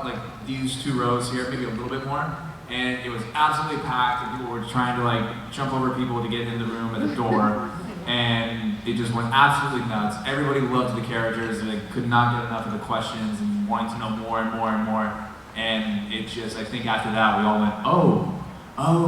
like these 2 rows here, maybe a little bit more, and it was absolutely packed, and people were trying to like jump over people to get in the room at the door, and it just went absolutely nuts. Everybody loved the characters, and they could not get enough of the questions and wanting to know more and more and more. And it just, I think after that we all went, oh,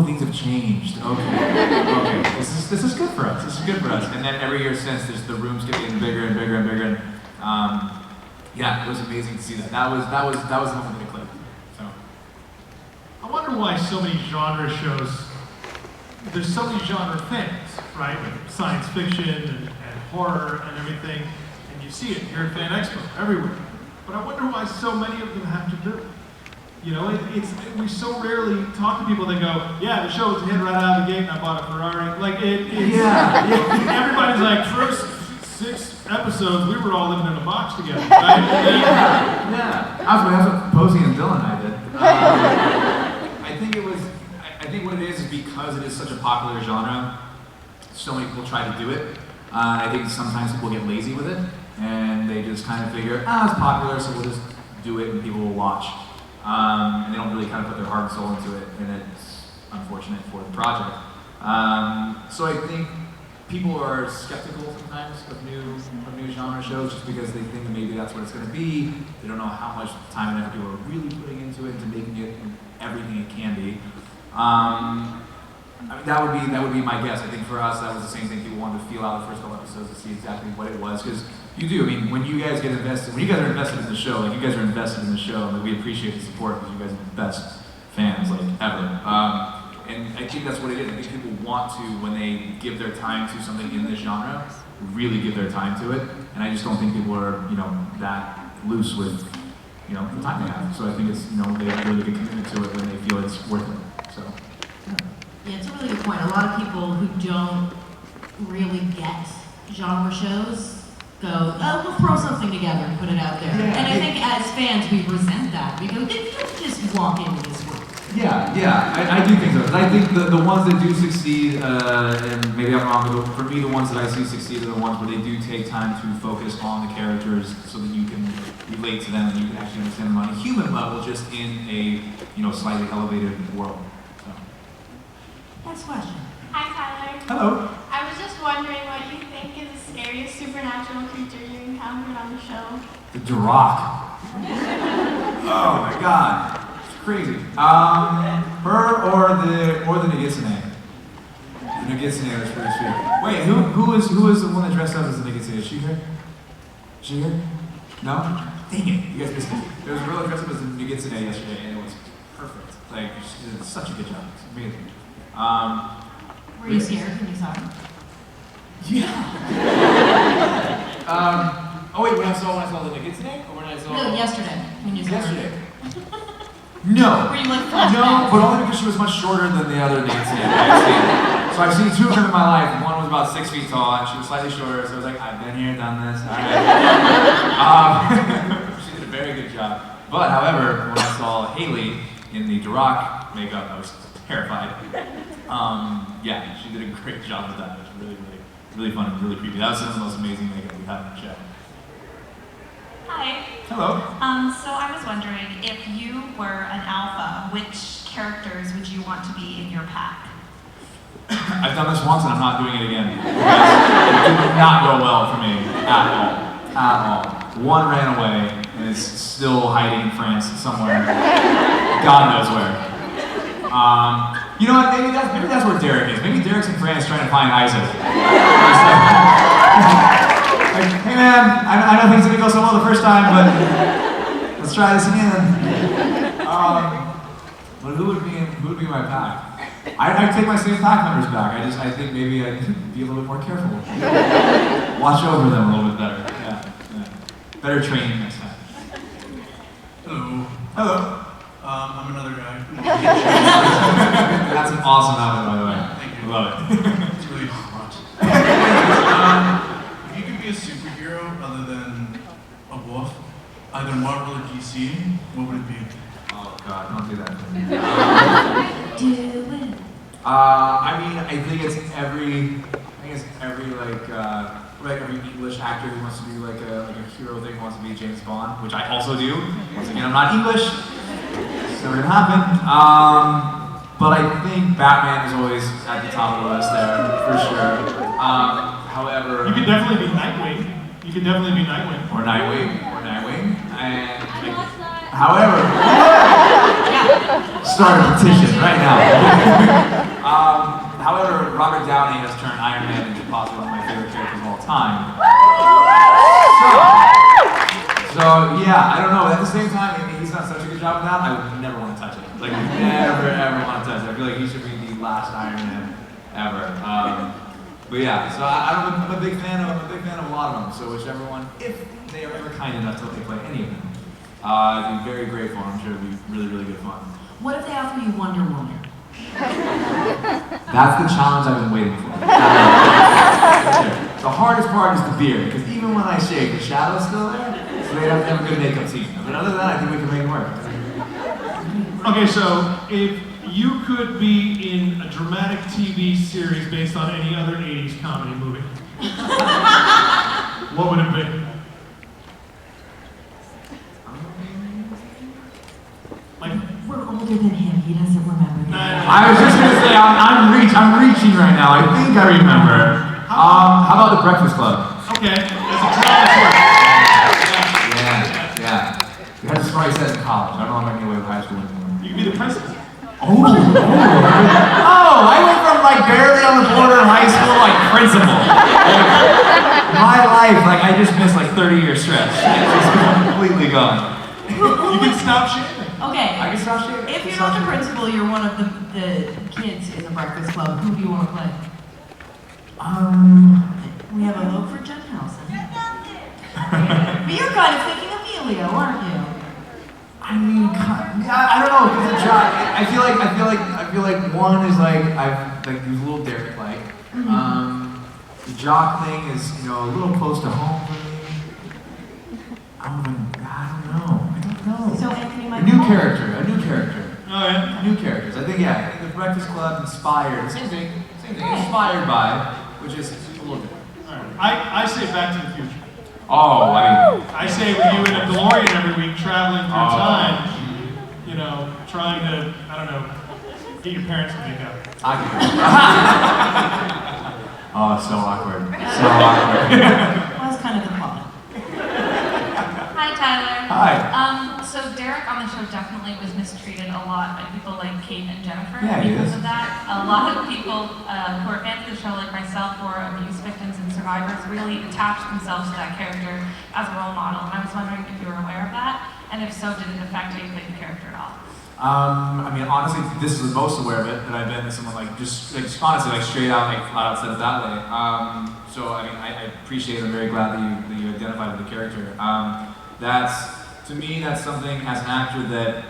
things have changed. Okay, this is good for us. This is good for us. And then every year since, the rooms get getting bigger and bigger and bigger. And yeah, it was amazing to see that. That was the moment that clicked. So I wonder why so many genre shows. There's so many genre things, right? Like science fiction and horror and everything, and you see it here at Fan Expo everywhere. But I wonder why so many of them have to do it. You know, we so rarely talk to people that go, yeah, the show was a hit right out of the gate and I bought a Ferrari. Like, everybody's like, first 6 episodes, we were all living in a box together, right? Yeah. That's what Posey and Dylan and I did. I think what it is because it is such a popular genre, so many people try to do it. I think sometimes people get lazy with it, and they just kind of figure, it's popular, so we'll just do it and people will watch. And they don't really kind of put their heart and soul into it, and it's unfortunate for the project. So I think people are skeptical sometimes of new genre shows just because they think that maybe that's what it's going to be. They don't know how much time and effort people are really putting into it, into making it everything it can be. I mean, that would be my guess. I think for us, that was the same thing. People wanted to feel out the first couple episodes to see exactly what it was, because you do. I mean, when you guys get invested, when you guys are invested in the show, like you guys are invested in the show, and we appreciate the support because you guys are the best fans, like ever. And I think that's what it is. I think people want to, when they give their time to something in this genre, really give their time to it. And I just don't think people are, that loose with, the time they have. So I think it's, they have really good commitment to it when they feel it's worth it. So. Yeah, it's a really good point. A lot of people who don't really get genre shows go, we'll throw something together and put it out there. Yeah, and I think as fans, we resent that. We go, you don't just walk into this world. Yeah, I do think so. I think the ones that do succeed, and maybe I'm wrong, but for me, the ones that I see succeed are the ones where they do take time to focus on the characters so that you can relate to them and you can actually understand them on a human level, just in a slightly elevated world. Next question. Hi, Tyler. Hello. I was just wondering what you think is the scariest supernatural creature you encountered on the show. The Sterek. Oh my God, it's crazy. Her or the Nagitsune. The Nagitsune was pretty sweet. Wait, who is the one that dressed up as the Nagitsune? Is she here? Is she here? No? Dang it, you guys missed it. There was a girl that dressed up as the Nagitsune yesterday, and it was perfect. Like, she did such a good job. It's amazing. Were you scared when you saw her? Yeah. Oh wait, when I saw the Nagitsune, or when I saw? No, yesterday when you saw yesterday. her. No. Were you like No, but only because she was much shorter than the other Nagitsune I've seen. So I've seen 2 of them in my life. One was about 6 feet tall, and she was slightly shorter. So I was like, I've been here, done this. All right. She did a very good job. But however, when I saw Haley in the Sterek makeup, I was terrified. Yeah, she did a great job with that. It was really fun and really creepy. That was some of the most amazing makeup we had in the show. Hi. Hello. So I was wondering, if you were an alpha, which characters would you want to be in your pack? I've done this once and I'm not doing it again. It did not go well for me at all. One ran away and is still hiding in France somewhere. God knows where. You know what? Maybe that's where Sterek is. Maybe Derek's in France trying to find Isaac. Like, hey man, I know things didn't go so well the first time, but let's try this again. But who would be in my pack? I'd take my same pack members back. I think maybe I'd be a little bit more careful. Watch over them a little bit better. Yeah. Better training next time. Hello. I'm another guy. That's an awesome outfit, by the way. Thank you. Love it. It's really hot. If you could be a superhero other than a wolf, either Marvel or DC, what would it be? Oh God, don't do that. Do it. I mean, I think it's every like every English actor who wants to do like a hero thing wants to be James Bond, which I also do. Once again, I'm not English. It's never gonna happen. But I think Batman is always at the top of the list there, for sure. However, You could definitely be Nightwing. You could definitely be Nightwing. or Nightwing. And however, start a petition right now. However, Robert Downey has turned Iron Man into possibly one of my favorite characters of all time. So yeah, I don't know. At the same time, I mean, he's done such a good job with that. I would never want to touch it. Like, never ever want to touch it. I feel like he should be the last Iron Man ever. But yeah, so I'm a big fan of a lot of them. So whichever one, if they are ever kind enough to let me play any of them, I'd be very grateful. I'm sure it'd be really, really good fun. What if they offer you Wonder Woman? That's the challenge I've been waiting for. The hardest part is the beard, because even when I shave, the shadow's still there, so they have to have a good makeup team. But other than that, I think we can make it work. Okay, so if you could be in a dramatic TV series based on any other 80s comedy movie, what would it be? Like, We're older than him. He doesn't remember that. I was just gonna say, I'm reaching right now. I think I remember. How about The Breakfast Club? okay, that's a drama series. Yeah. We had this probably set in college. I don't know if I can get away with high school anymore. You could be the president. Oh, I went from like barely on the border of high school, like principal. My life, like I just missed like 30-year stretch. It's just completely gone. You can stop shaving. Okay. I can stop shaving. If you're not the principal, you're one of the kids in the Breakfast Club. Who do you want to play? We have a vote for Jen Nelson. But you're kind of thinking Emilio, aren't you? I mean, I don't know. Cause the job, I feel like one is like he's a little Derek like. The jock thing is a little close to home for me. I don't know. So Anthony, A new character. Oh yeah. New characters. I think the Breakfast Club inspired. Same thing. Inspired by, which is a little different. All right. I say Back to the Future. Oh, I mean. I say with you in a DeLorean every week, traveling through time, trying to, I don't know, get your parents to make up. Oh, so awkward. Well, that's kind of the plot. Hi, Tyler. Hi. So Derek on the show definitely was mistreated a lot by people like Kate and Jennifer Yeah, he because is. of that. A lot of people who are fans of the show, like myself, or abuse victims and survivors, really attach themselves to that character as a role model. And I was wondering if you were aware of that, and if so, did it affect how you played the character at all? I mean, honestly, this is the most aware of it that I've been. Someone just honestly, straight out, flat out said it that way. So I mean, I appreciate it. I'm very glad that you identified with the character. To me, that's something as an actor that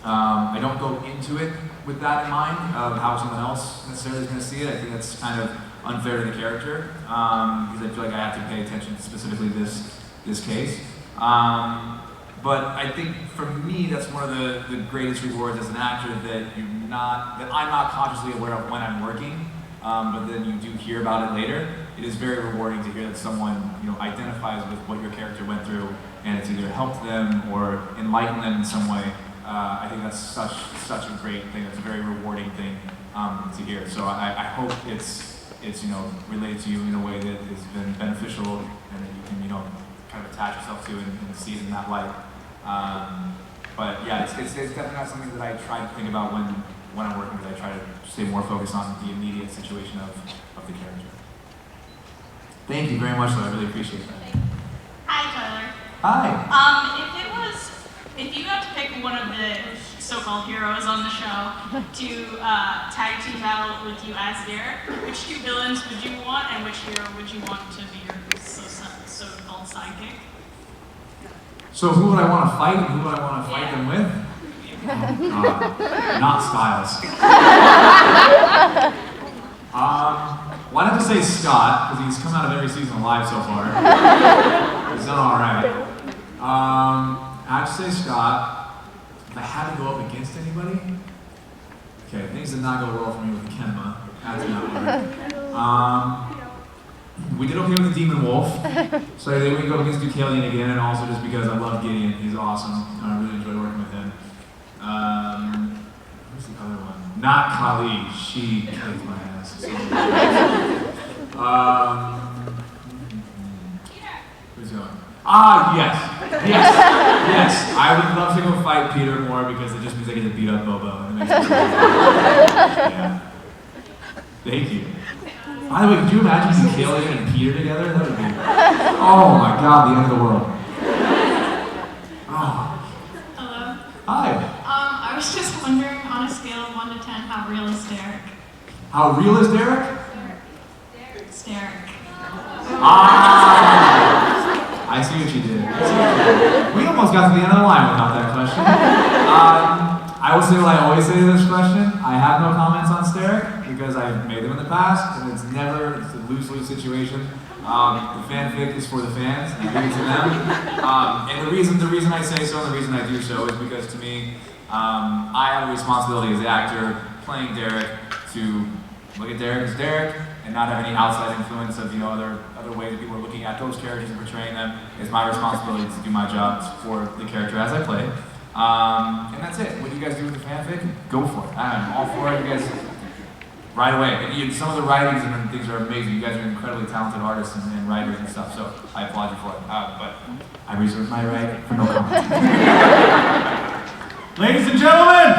I don't go into it with that in mind of how someone else necessarily is going to see it. I think that's kind of unfair to the character because I feel like I have to pay attention to specifically this case. But I think for me, that's one of the greatest rewards as an actor that I'm not consciously aware of when I'm working, but then you do hear about it later. It is very rewarding to hear that someone identifies with what your character went through, and it's either helped them or enlightened them in some way. I think that's such a great thing. It's a very rewarding thing to hear. So I hope it's related to you in a way that has been beneficial and that you can kind of attach yourself to and see it in that light. But yeah, it's definitely not something that I try to think about when I'm working, because I try to stay more focused on the immediate situation of the character. Thank you very much, though. I really appreciate that. Hi, Tyler. Hi. If you got to pick one of the so-called heroes on the show to tag team battle with you as Derek, which two villains would you want, and which hero would you want to be your so-called sidekick? So who would I want to fight and who would I want to fight them with? Oh, God. Not Styles. Well, I'd have to say Scott, because he's come out of every season alive so far. He's done all right. I'd say Scott. If I had to go up against anybody, Okay, things did not go well for me with the Kenma. That did not work. We did okay with the Demon Wolf. So then we go against Deucalion again, and also just because I love Gideon. He's awesome. I really enjoy working with him. Who's the other one? Not Kali. She kicked my ass. So who's going? Yes. Yes. I would love to go fight Peter more because it just means I get to beat up Bobo. And it makes me yeah. Thank you. By the way, could you imagine Deucalion and Peter together? That would be, oh my god, the end of the world. Oh. Hello. Hi. I was just wondering, on a scale of 1 to 10, how real is Sterek? How real is Derek? Sterek. I see what you did. We almost got to the end of the line without that question. I will say what I always say to this question. I have no comments on Sterek because I've made them in the past, and it's a lose-lose situation. The fanfic is for the fans, and I give it to them. And the reason I say so, and the reason I do so, is because to me, I have a responsibility as the actor playing Derek to look at Derek as Derek and not have any outside influence of other ways that people are looking at those characters and portraying them. It's my responsibility to do my job for the character as I play. And that's it. What do you guys do with the fanfic? Go for it. I'm all for it. You guys, right away. And some of the writings and things are amazing. You guys are incredibly talented artists and writers and stuff, so I applaud you for it. But I reserve my right for no comment. Ladies and gentlemen,